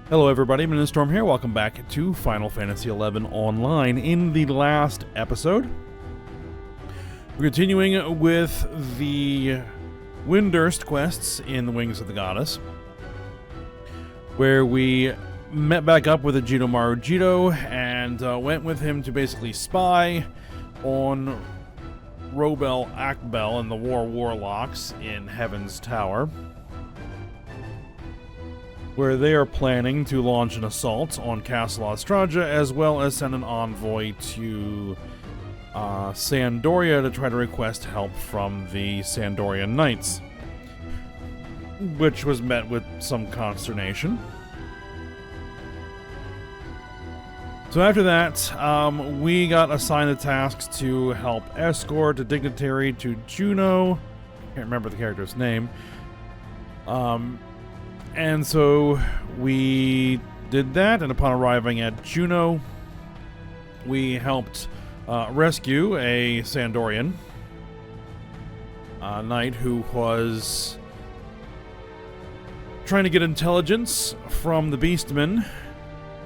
Hello everybody, Storm here. Welcome back to Final Fantasy XI Online. In the last episode, we're continuing with the Windurst quests in the Wings of the Goddess, where we met back up with Ejidomaru Jito and went with him to basically spy on Robel Akbel and the Warlocks in Heaven's Tower, where they are planning to launch an assault on Castle Australia, as well as send an envoy to Sandoria to try to request help from the Sandorian Knights, which was met with some consternation. So after that, we got assigned the tasks to help escort a dignitary to Juno. Can't remember the character's name. And so we did that, and upon arriving at Juno, we helped rescue a Sandorian knight who was trying to get intelligence from the Beastmen.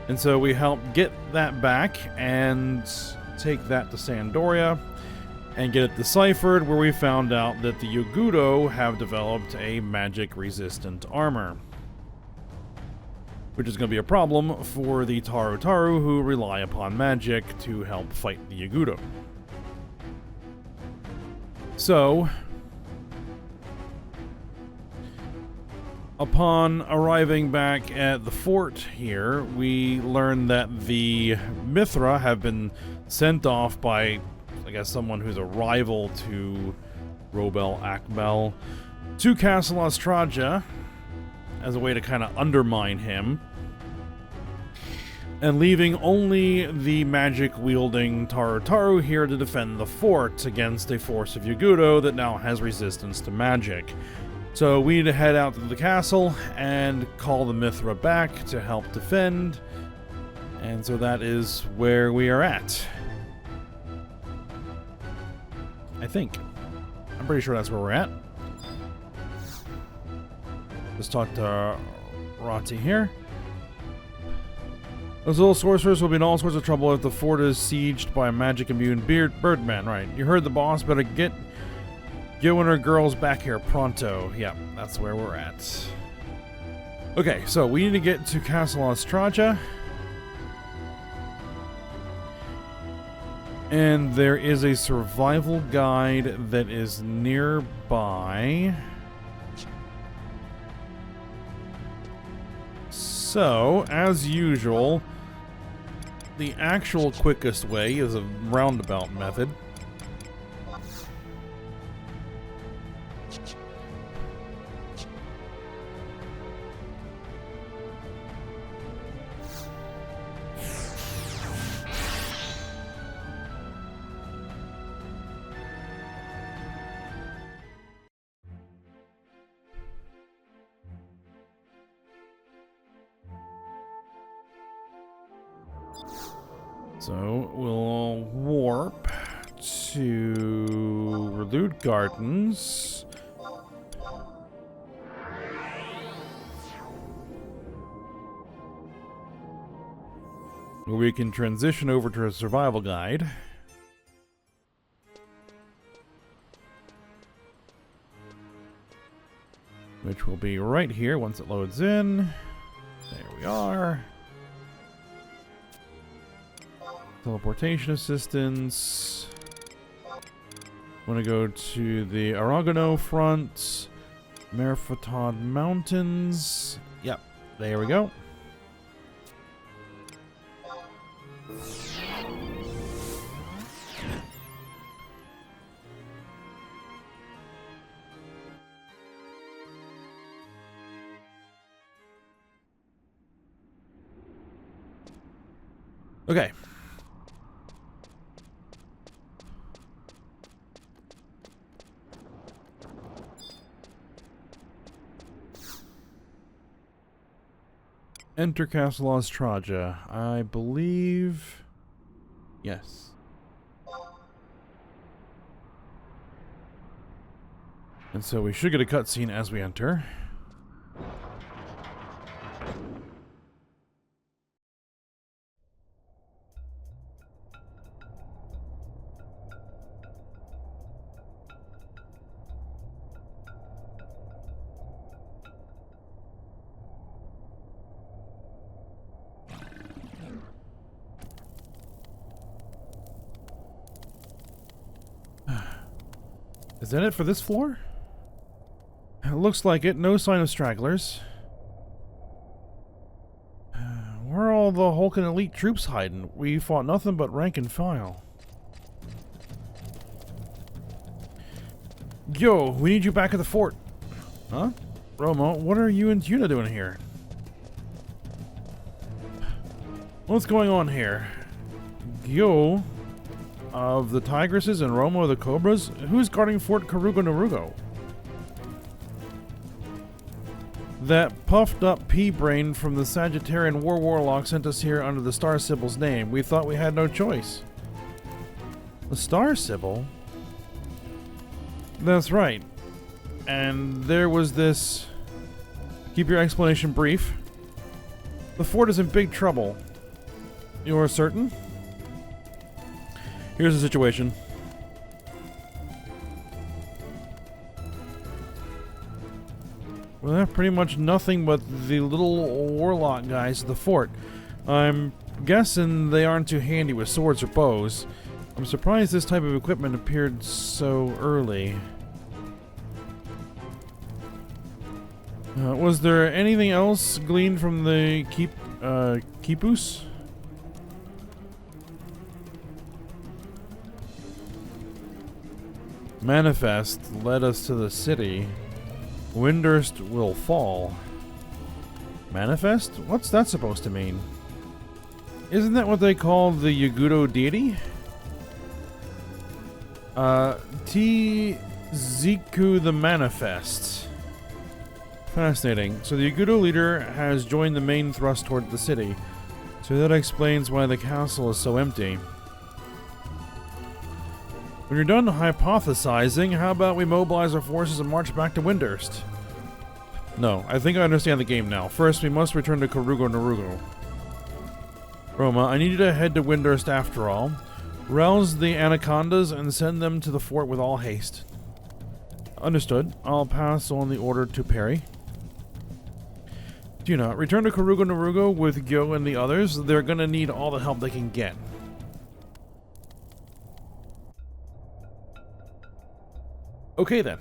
And so we helped get that back and take that to Sandoria and get it deciphered, where we found out that the Yugudo have developed a magic-resistant armor, which is going to be a problem for the Taru who rely upon magic to help fight the Yugudo. So, upon arriving back at the fort here, we learned that the Mithra have been sent off by, I guess, someone who's a rival to Robel Akbel to Castle Australia as a way to kind of undermine him, and leaving only the magic-wielding Taru here to defend the fort against a force of Yugudo that now has resistance to magic. So we need to head out to the castle and call the Mithra back to help defend, and so that is where we are at. I think. I'm pretty sure that's where we're at. Let's talk to Rati here. Those little sorcerers will be in all sorts of trouble if the fort is sieged by a magic-immune birdman. Right. You heard the boss. Better get you and her girls back here pronto. Yeah, that's where we're at. Okay, so we need to get to Castle Australia. And there is a survival guide that is nearby. So, as usual, the actual quickest way is a roundabout method. So we'll warp to Relude Gardens. Where we can transition over to a survival guide. Which will be right here once it loads in. There we are. Teleportation assistance. Want to go to the Aragano front. Merfatod Mountains. Yep, there we go. Okay. Enter Castle Australia. I believe... Yes. And so we should get a cutscene as we enter. Is that it for this floor? It looks like it. No sign of stragglers. Where are all the Hulk and elite troops hiding? We fought nothing but rank and file. Yo, we need you back at the fort. Huh? Romo, what are you and Juna doing here? What's going on here? Gyo of the Tigresses and Romo of the Cobras? Who's guarding Fort Karugo Narugo? That puffed up pea-brain from the Sagittarian War Warlock sent us here under the Star Sibyl's name. We thought we had no choice. The Star Sibyl? That's right. And there was this... Keep your explanation brief. The fort is in big trouble. You're certain? Here's the situation. Well, pretty much nothing but the little warlock guys at the fort. I'm guessing they aren't too handy with swords or bows. I'm surprised this type of equipment appeared so early. Was there anything else gleaned from the Kipus? Manifest led us to the city. Windurst will fall. Manifest? What's that supposed to mean? Isn't that what they call the Yagudo deity? Ziku the Manifest. Fascinating. So the Yagudo leader has joined the main thrust toward the city. So that explains why the castle is so empty. When you're done hypothesizing, how about we mobilize our forces and march back to Windurst? No, I think I understand the game now. First, we must return to Karugo Narugo. Roma, I need you to head to Windurst after all. Rouse the anacondas and send them to the fort with all haste. Understood. I'll pass on the order to Perry. Juna, return to Karugo Narugo with Gyo and the others. They're gonna need all the help they can get. Okay then.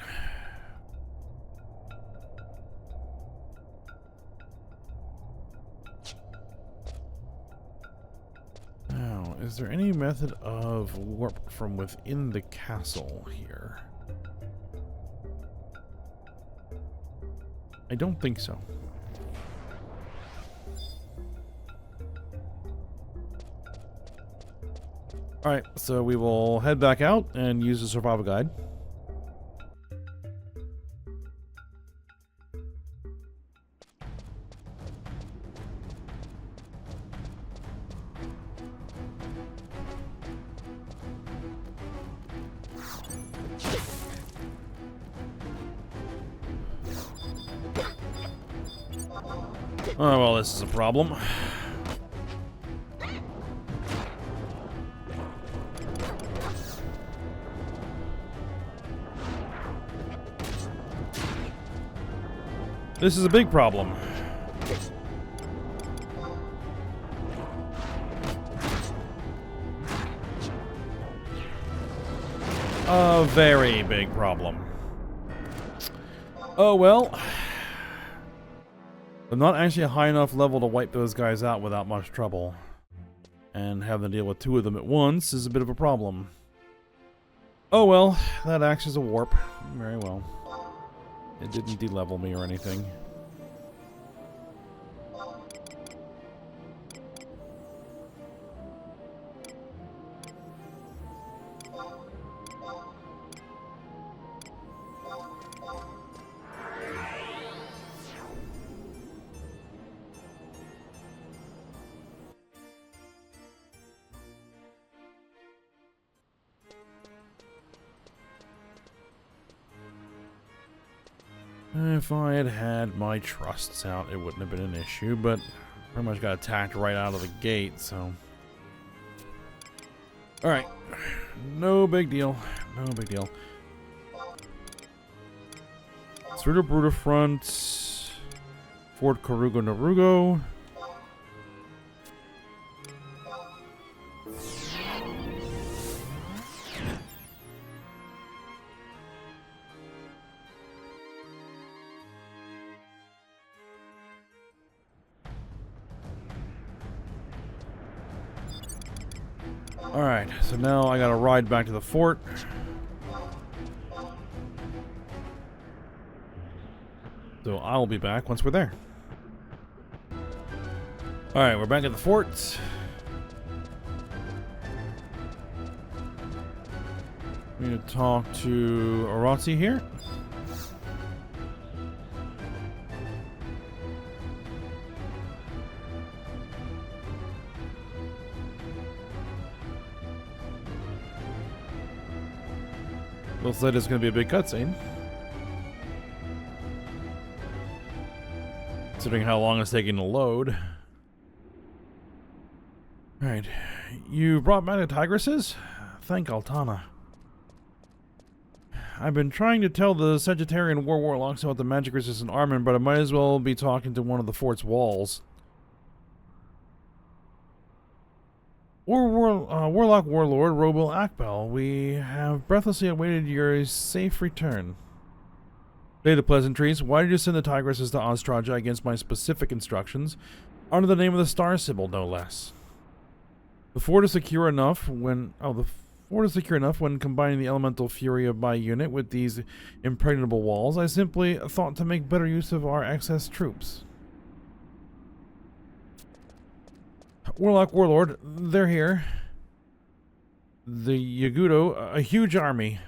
Now, is there any method of warp from within the castle here? I don't think so. Alright, so we will head back out and use the survival guide. Oh, well, this is a problem. This is a big problem. A very big problem. Oh, well. I'm not actually a high enough level to wipe those guys out without much trouble. And having to deal with two of them at once is a bit of a problem. Oh well, that acts as a warp. Very well. It didn't de-level me or anything. If I had had my trusts out, it wouldn't have been an issue, but pretty much got attacked right out of the gate, so... Alright. No big deal. No big deal. Through the Bruta front. Fort Karugo Narugo. Alright, so now I gotta ride back to the fort. So I'll be back once we're there. Alright, we're back at the fort. I'm gonna talk to Aratsi here. Looks like it's gonna be a big cutscene. Considering how long it's taking to load. Alright. You brought back the tigresses? Thank Altana. I've been trying to tell the Sagittarian War Warlocks about the magic resistant armor, but I might as well be talking to one of the fort's walls. Warlock Warlord Robel Akbel, we have breathlessly awaited your safe return. Data pleasantries, why did you send the tigresses to Ostraja against my specific instructions? Under the name of the Star Sybil, no less. The fort is secure enough when combining the elemental fury of my unit with these impregnable walls. I simply thought to make better use of our excess troops. Warlock Warlord, they're here. The Yagudo, a huge army.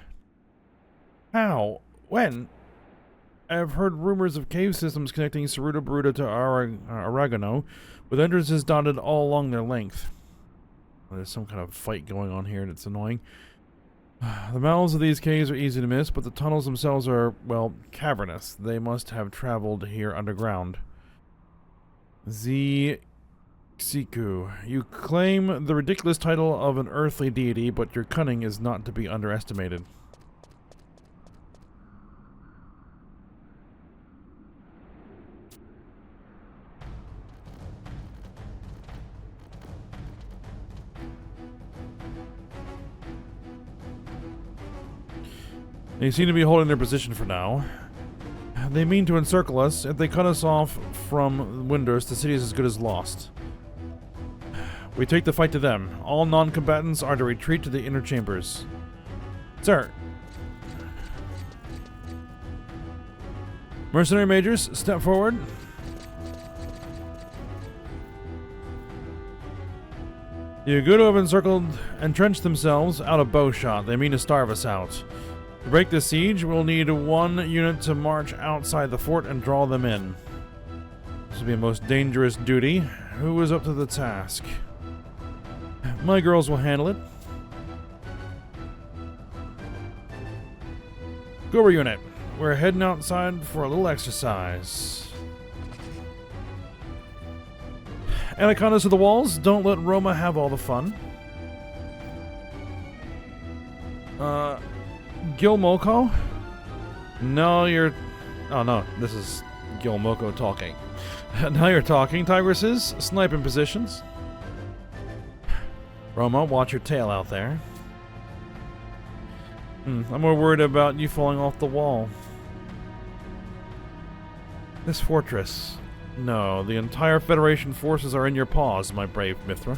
How? When? I've heard rumors of cave systems connecting Saruta Baruta to Aragano, with entrances dotted all along their length. There's some kind of fight going on here and it's annoying. The mouths of these caves are easy to miss, but the tunnels themselves are, well, cavernous. They must have traveled here underground. Siku, you claim the ridiculous title of an earthly deity, but your cunning is not to be underestimated. They seem to be holding their position for now. They mean to encircle us. If they cut us off from Windurst, the city is as good as lost. We take the fight to them. All non-combatants are to retreat to the inner chambers. Sir. Mercenary majors, step forward. The Yagudo have entrenched themselves out of bowshot. They mean to starve us out. To break the siege, we'll need one unit to march outside the fort and draw them in. This will be a most dangerous duty. Who is up to the task? My girls will handle it. Gober unit, we're heading outside for a little exercise. Anacondas to the walls, don't let Roma have all the fun. Gilmoko? No, you're... Oh no, this is Gilmoko talking. Now you're talking. Tigresses, sniping positions. Roma, watch your tail out there. I'm more worried about you falling off the wall. This fortress. No, the entire Federation forces are in your paws, my brave Mithra.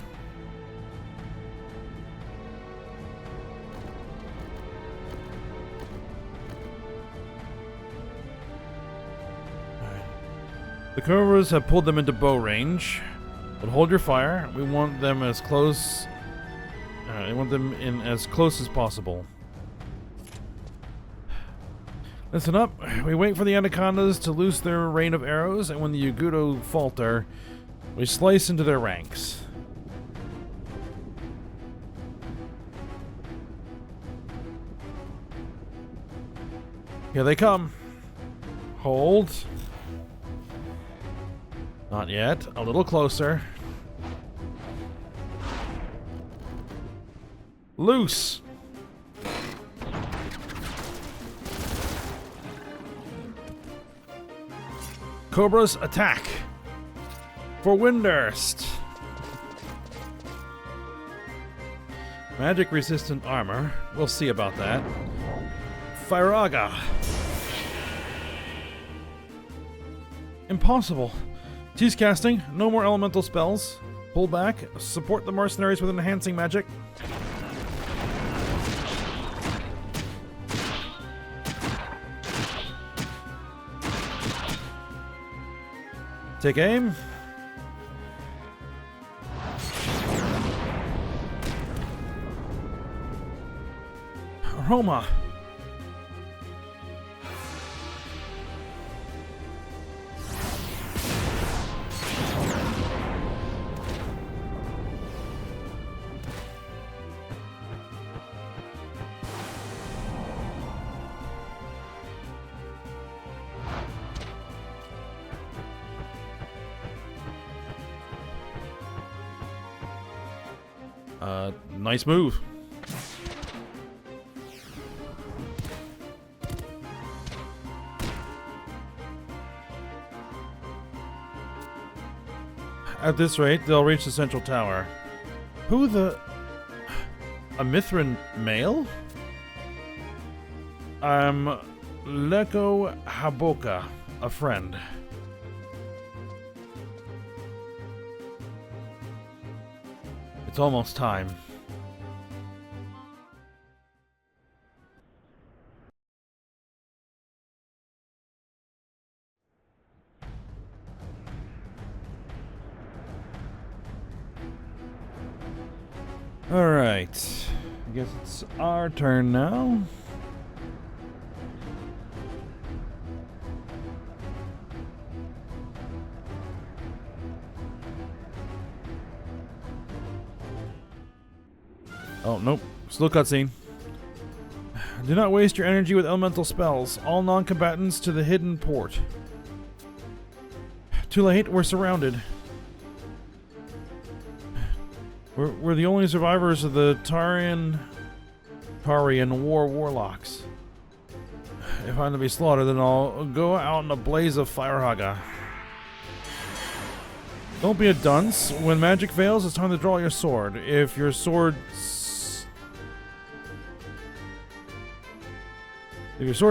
The Cobras have pulled them into bow range, but hold your fire. We want them as close. We want them in as close as possible. Listen up. We wait for the Anacondas to loose their rain of arrows, and when the Yagudo falter, we slice into their ranks. Here they come. Hold. Not yet. A little closer. Loose! Cobras, attack! For Windurst! Magic-resistant armor. We'll see about that. Firaga! Impossible! Tease casting, no more elemental spells. Pull back. Support the mercenaries with enhancing magic. Take aim. Roma. Nice move. At this rate, they'll reach the central tower. Who the... A Mithrin male? I'm Leko Haboka, a friend. It's almost time. Alright, I guess it's our turn now. Oh, nope. Slow cutscene. Do not waste your energy with elemental spells. All non-combatants to the hidden port. Too late, we're surrounded. We're the only survivors of the Tarian warlocks. If I'm to be slaughtered, then I'll go out in a blaze of firehaga. Don't be a dunce. When magic fails, it's time to draw your sword. If your sword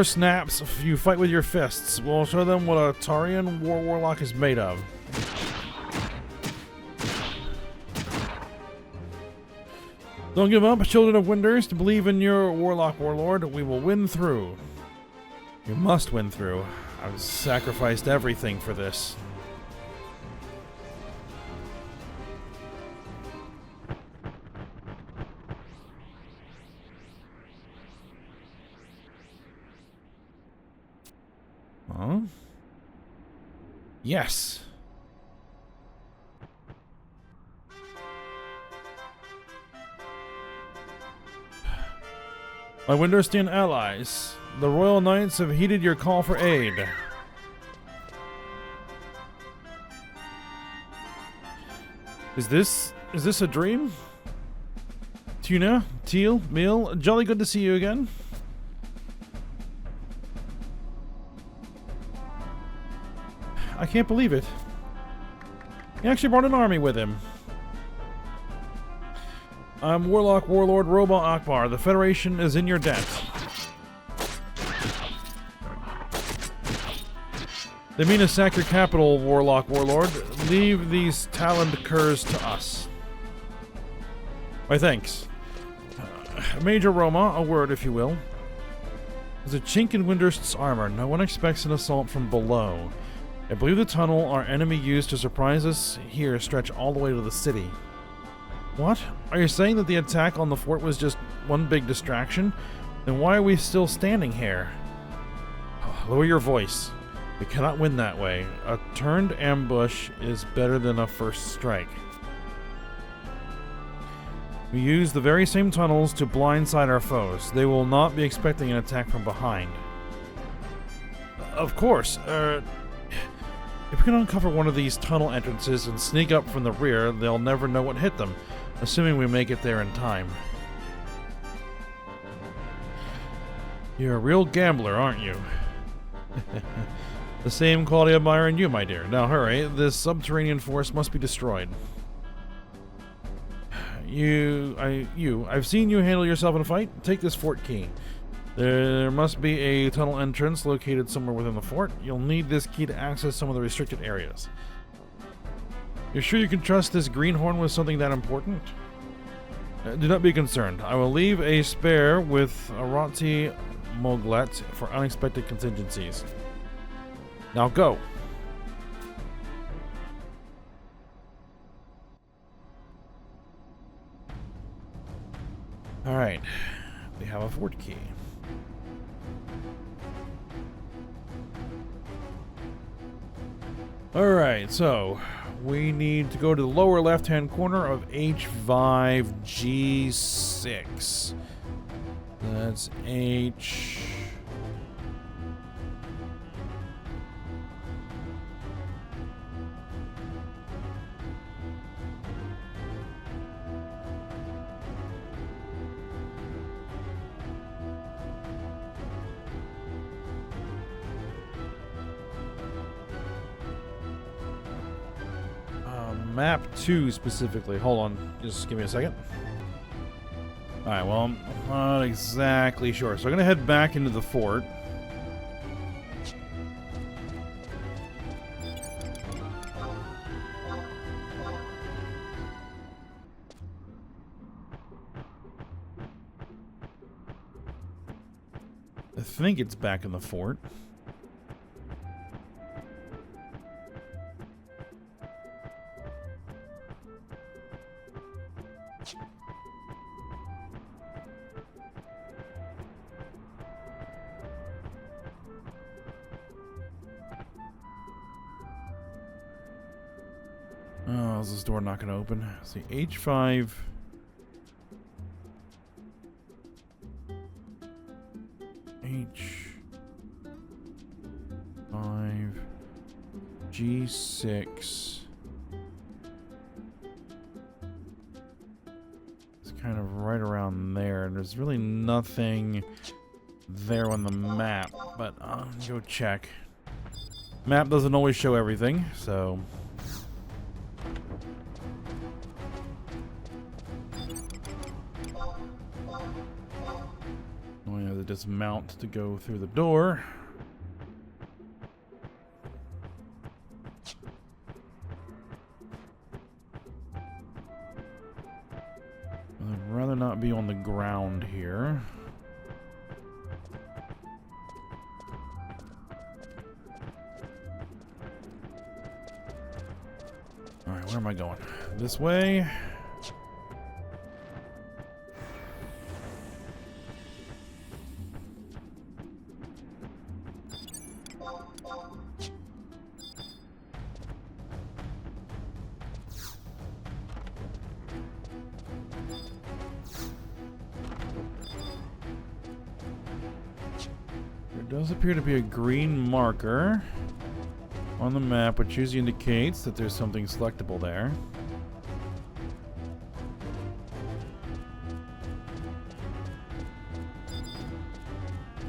snaps, you fight with your fists. We'll show them what a Tarian warlock is made of. Don't give up, children of Windurst. Believe in your warlord. We will win through. You must win through. I've sacrificed everything for this. Huh? Yes. My Windurstian allies, the Royal Knights have heeded your call for aid. Is this a dream? Tuna, Teal, Meal, jolly good to see you again. I can't believe it. He actually brought an army with him. I'm Warlock Warlord Robot Akbar. The Federation is in your debt. They mean to sack your capital, Warlock Warlord. Leave these taloned curs to us. Why, thanks. Major Roma, a word, if you will. There's a chink in Windurst's armor. No one expects an assault from below. I believe the tunnel our enemy used to surprise us here stretch all the way to the city. What? Are you saying that the attack on the fort was just one big distraction? Then why are we still standing here? Lower your voice. We cannot win that way. A turned ambush is better than a first strike. We use the very same tunnels to blindside our foes. They will not be expecting an attack from behind. Of course. If we can uncover one of these tunnel entrances and sneak up from the rear, they'll never know what hit them. Assuming we make it there in time. You're a real gambler, aren't you? The same quality I admire in you, my dear. Now hurry, this subterranean force must be destroyed. I've seen you handle yourself in a fight. Take this fort key. There must be a tunnel entrance located somewhere within the fort. You'll need this key to access some of the restricted areas. You're sure you can trust this greenhorn with something that important? Do not be concerned. I will leave a spare with Arati Moglet for unexpected contingencies. Now go. Alright. We have a fort key. Alright, so we need to go to the lower left-hand corner of H5G6. That's H... Map 2 specifically. Hold on. Just give me a second. Alright, well, I'm not exactly sure. So I'm going to head back into the fort. I think it's back in the fort. Oh, is this door not going to open? See, H5. H5. G6. It's kind of right around there. And there's really nothing there on the map. But I'll go check. Map doesn't always show everything, so... dismount to go through the door. I'd rather not be on the ground here. Alright, where am I going? This way. There does appear to be a green marker on the map, which usually indicates that there's something selectable there.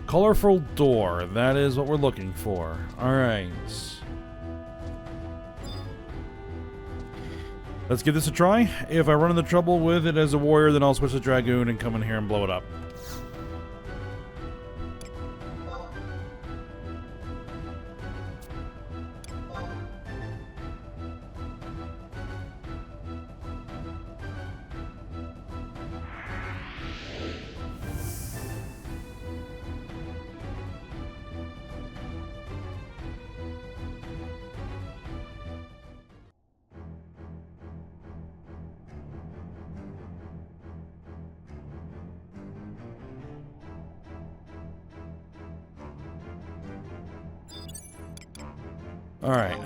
Colorful door. That is what we're looking for. Alright. Let's give this a try. If I run into trouble with it as a warrior, then I'll switch to Dragoon and come in here and blow it up. Alright,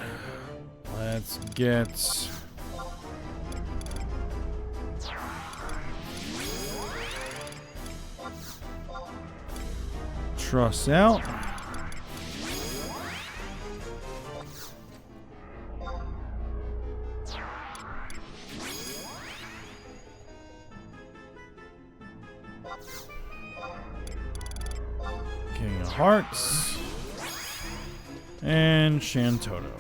let's get... Truss out. King of Hearts. And Shantoto.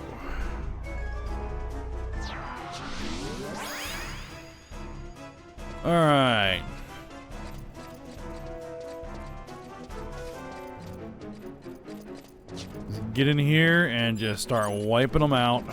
Alright. Get in here and just start wiping them out.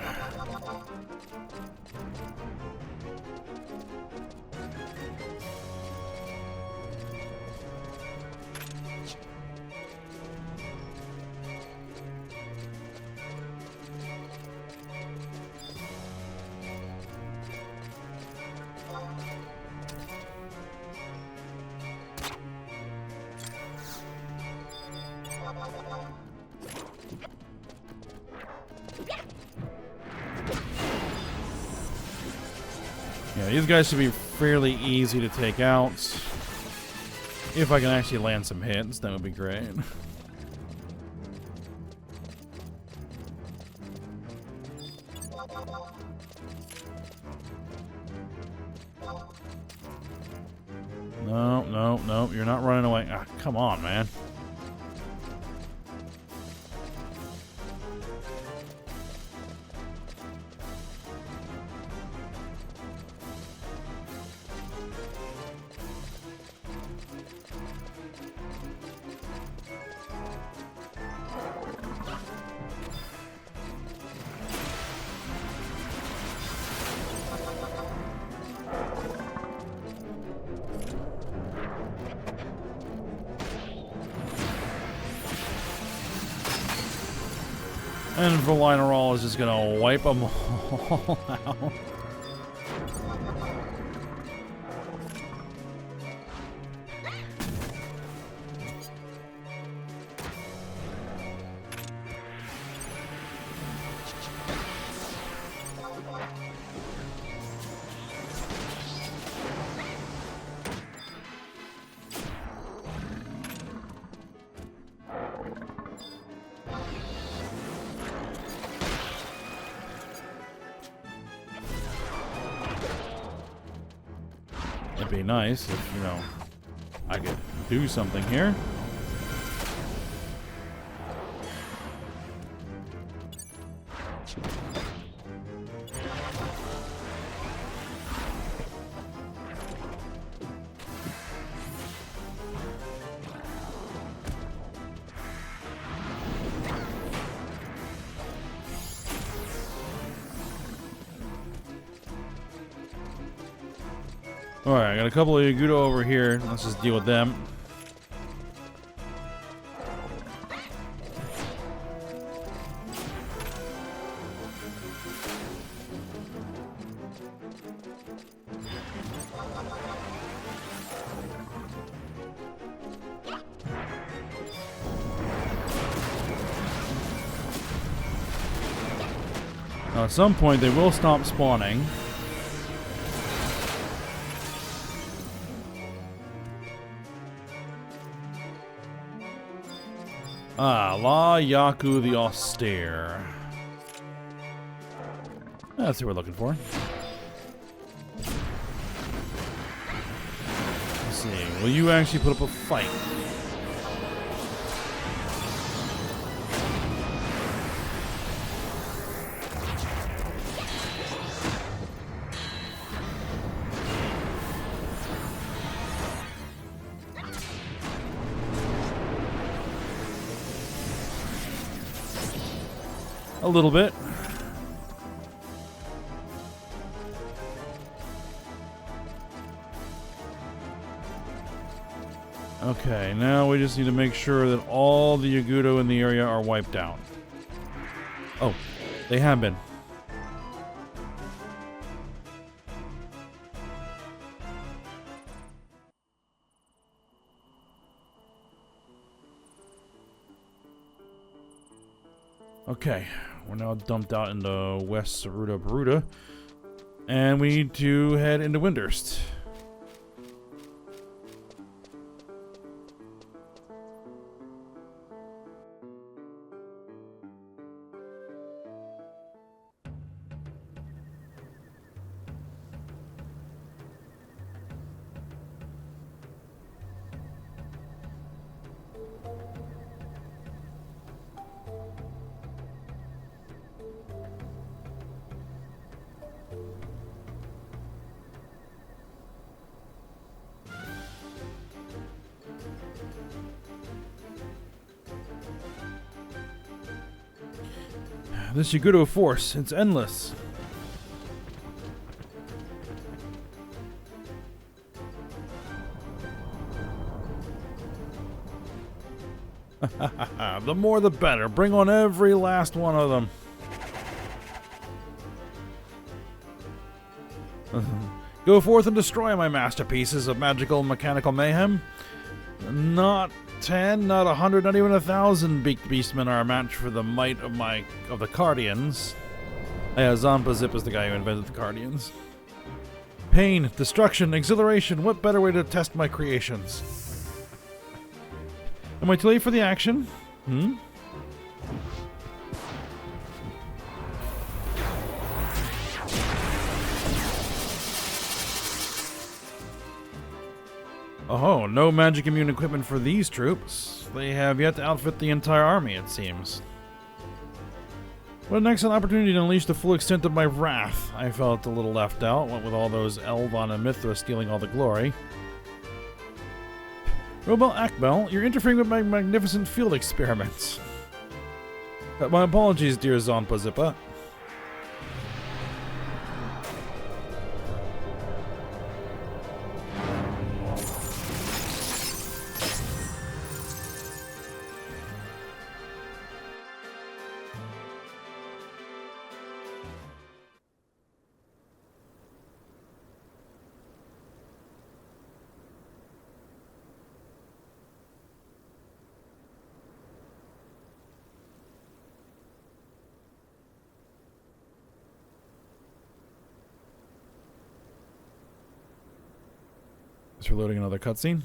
Yeah, these guys should be fairly easy to take out. If I can actually land some hits, that would be great. No, no, no, you're not running away. Ah, come on, man. And Vana'diel is just gonna wipe them all out. It'd be nice if, you know, I could do something here. Alright, I got a couple of Yagudo over here. Let's just deal with them. Now, at some point, they will stop spawning. Ah, La Yaku the Austere. That's what we're looking for. Let's see. Will you actually put up a fight? A little bit. Okay, now we just need to make sure that all the Yagudo in the area are wiped out. Oh, they have been. Okay, we're now dumped out into West Saruda Baruda, and we need to head into Windurst. This Yagudo force, it's endless. The more the better. Bring on every last one of them. Go forth and destroy my masterpieces of magical and mechanical mayhem. Not 10, not 100, not even 1,000 beaked beastmen are a match for the might of the Cardians. Yeah, Zampa Zip is the guy who invented the Cardians. Pain, destruction, exhilaration. What better way to test my creations? Am I too late for the action? Oh, no magic immune equipment for these troops. They have yet to outfit the entire army, it seems. What an excellent opportunity to unleash the full extent of my wrath. I felt a little left out, what with all those Elvon and Mithra stealing all the glory. Robel Akbel, you're interfering with my magnificent field experiments. My apologies, dear Zonpa Zippa. Just reloading another cutscene.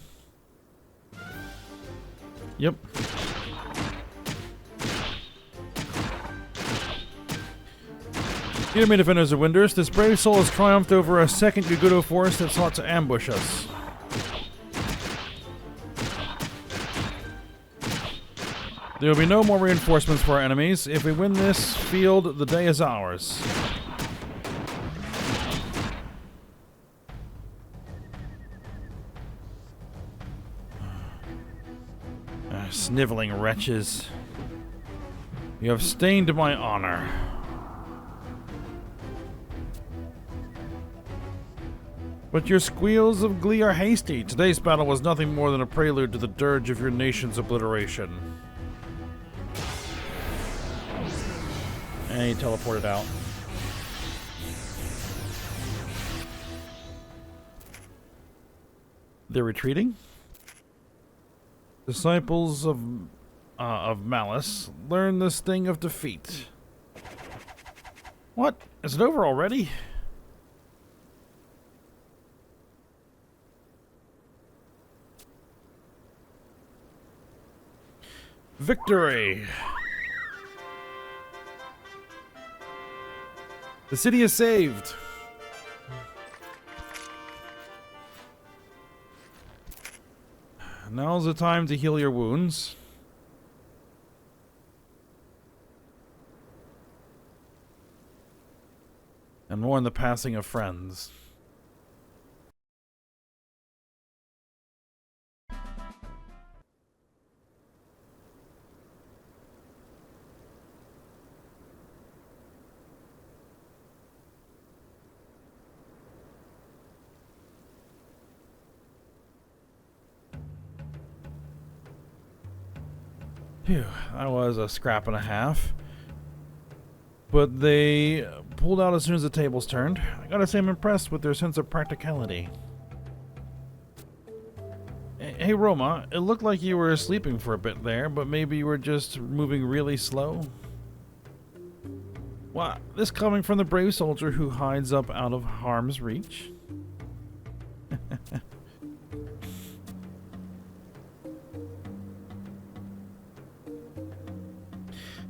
Yep. Dear me, defenders of Windurst, this brave soul has triumphed over a second Yagudo force that sought to ambush us. There will be no more reinforcements for our enemies. If we win this field, the day is ours. Sniveling wretches. You have stained my honor. But your squeals of glee are hasty. Today's battle was nothing more than a prelude to the dirge of your nation's obliteration. And he teleported out. They're retreating? Disciples of malice, learn the sting of defeat. What? Is it over already? Victory! The city is saved! Now's the time to heal your wounds. And mourn the passing of friends. Phew, that was a scrap and a half. But they pulled out as soon as the tables turned. I gotta say I'm impressed with their sense of practicality. Hey Roma, it looked like you were sleeping for a bit there, but maybe you were just moving really slow? What? This coming from the brave soldier who hides up out of harm's reach?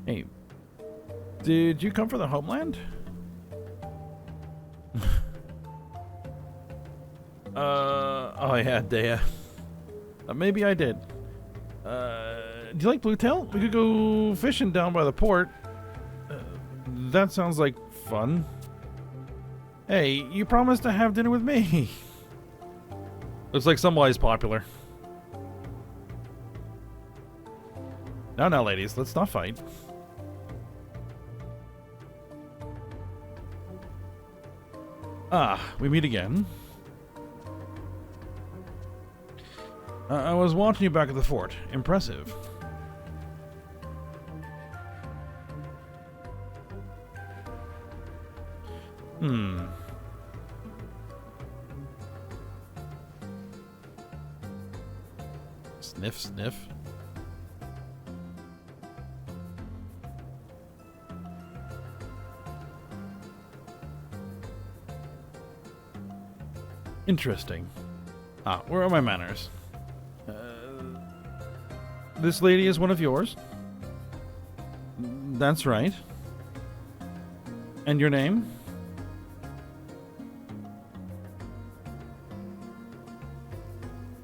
Hey, did you come from the homeland? Oh yeah, Dea. Maybe I did. Do you like Bluetail? We could go fishing down by the port. That sounds like fun. Hey, you promised to have dinner with me. Looks like somebody's popular. Now, ladies, let's not fight. Ah, we meet again. I was watching you back at the fort. Impressive. Sniff, sniff. Interesting. Where are my manners? This lady is one of yours? That's right. And your name?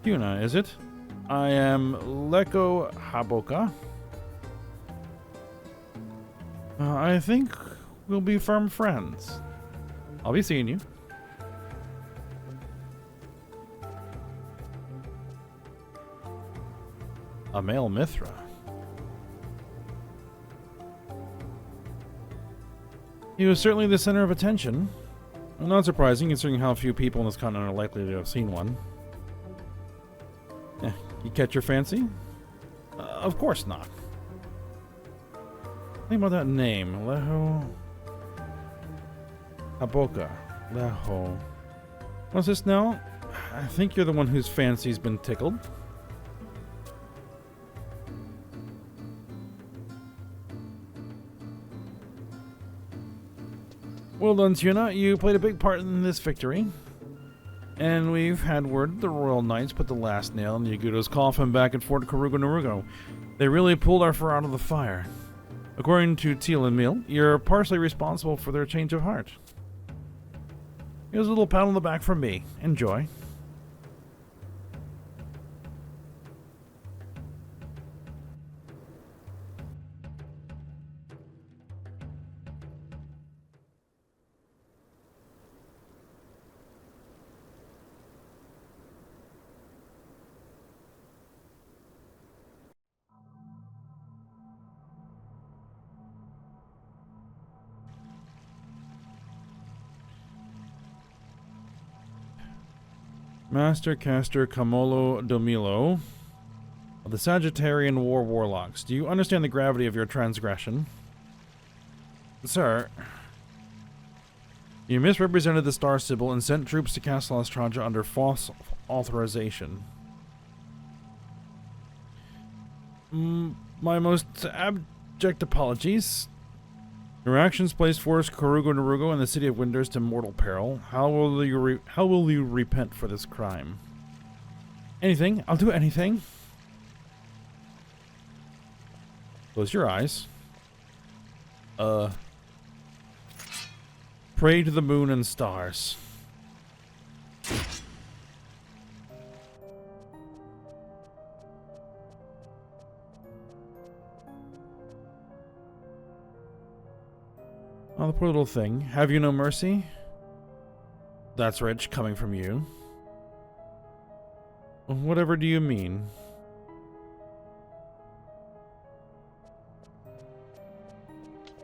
Yuna, is it? I am Leko Haboka. I think we'll be firm friends. I'll be seeing you. A male Mithra. He was certainly the center of attention. Not surprising, considering how few people on this continent are likely to have seen one. You catch your fancy? Of course not. Think about that name. Leho... Haboka. Leho. What's this now? I think you're the one whose fancy's been tickled. Well done, Tuna. You played a big part in this victory. And we've had word the Royal Knights put the last nail in Yagudo's coffin back at Fort Karugo-Narugo. They really pulled our fur out of the fire. According to Teal and Meal, you're partially responsible for their change of heart. Here's a little pat on the back from me. Enjoy. Master Caster Camolo Domilo of the Sagittarian War Warlocks. Do you understand the gravity of your transgression? Sir, you misrepresented the Star Sibyl and sent troops to Castle Ostraja under false authorization. My most abject apologies. Your actions placed Forest Karugo-Narugo and the city of Windurst in mortal peril. How will you repent for this crime? Anything. I'll do anything. Close your eyes. Pray to the moon and stars. Oh, the poor little thing. Have you no mercy? That's rich, coming from you. Whatever do you mean?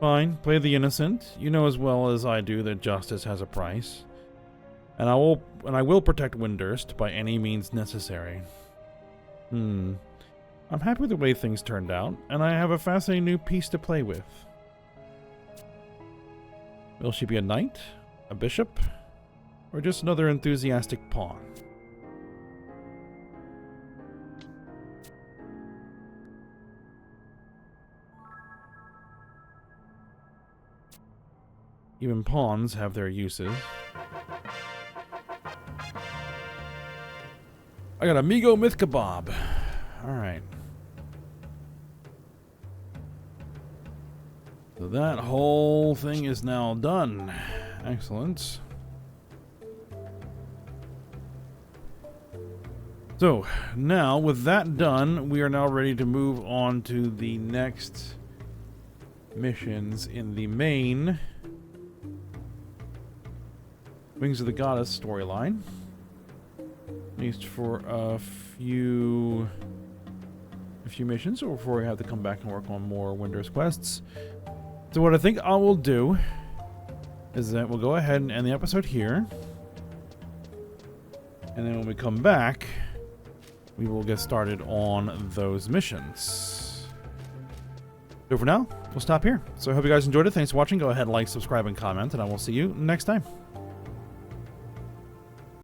Fine, play the innocent. You know as well as I do that justice has a price. And I will protect Windurst by any means necessary. I'm happy with the way things turned out, and I have a fascinating new piece to play with. Will she be a knight? A bishop? Or just another enthusiastic pawn? Even pawns have their uses. I got Amigo Myth Kebab. Alright. So that whole thing is now done. Excellent. So, now with that done, we are now ready to move on to the next missions in the main Wings of the Goddess storyline. At least for a few missions, or before we have to come back and work on more Windurst quests. So what I think I will do is that we'll go ahead and end the episode here. And then when we come back, we will get started on those missions. So for now, we'll stop here. So I hope you guys enjoyed it. Thanks for watching. Go ahead, like, subscribe, and comment, and I will see you next time.